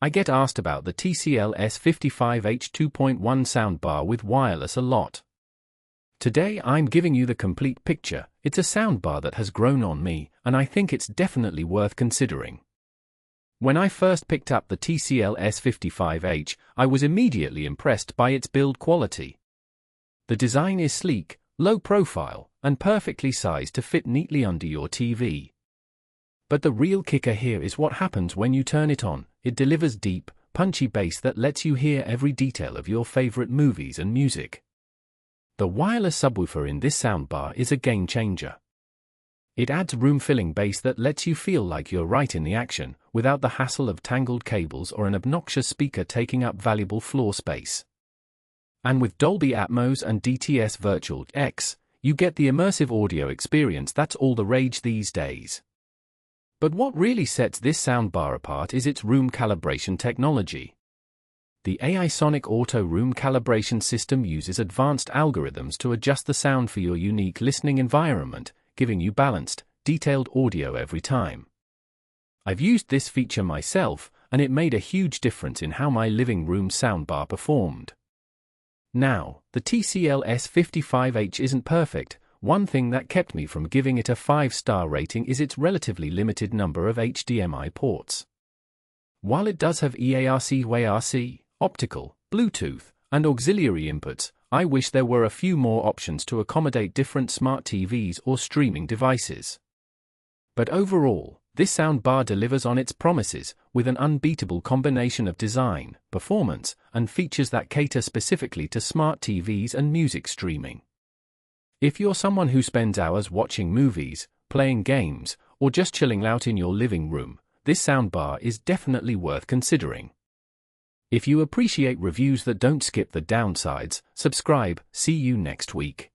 I get asked about the TCL S55H 2.1 soundbar with wireless a lot. Today I'm giving you the complete picture. It's a soundbar that has grown on me, and I think it's definitely worth considering. When I first picked up the TCL S55H, I was immediately impressed by its build quality. The design is sleek, low profile, and perfectly sized to fit neatly under your TV. But the real kicker here is what happens when you turn it on. It delivers deep, punchy bass that lets you hear every detail of your favorite movies and music. The wireless subwoofer in this soundbar is a game changer. It adds room-filling bass that lets you feel like you're right in the action, without the hassle of tangled cables or an obnoxious speaker taking up valuable floor space. And with Dolby Atmos and DTS Virtual X, you get the immersive audio experience that's all the rage these days. But what really sets this soundbar apart is its room calibration technology. The AI Sonic Auto Room Calibration System uses advanced algorithms to adjust the sound for your unique listening environment, giving you balanced, detailed audio every time. I've used this feature myself, and it made a huge difference in how my living room soundbar performed. Now, the TCL S55H isn't perfect. One thing that kept me from giving it a 5-star rating is its relatively limited number of HDMI ports. While it does have EARC, WARC, optical, Bluetooth, and auxiliary inputs, I wish there were a few more options to accommodate different smart TVs or streaming devices. But overall, this soundbar delivers on its promises, with an unbeatable combination of design, performance, and features that cater specifically to smart TVs and music streaming. If you're someone who spends hours watching movies, playing games, or just chilling out in your living room, this soundbar is definitely worth considering. If you appreciate reviews that don't skip the downsides, subscribe. See you next week.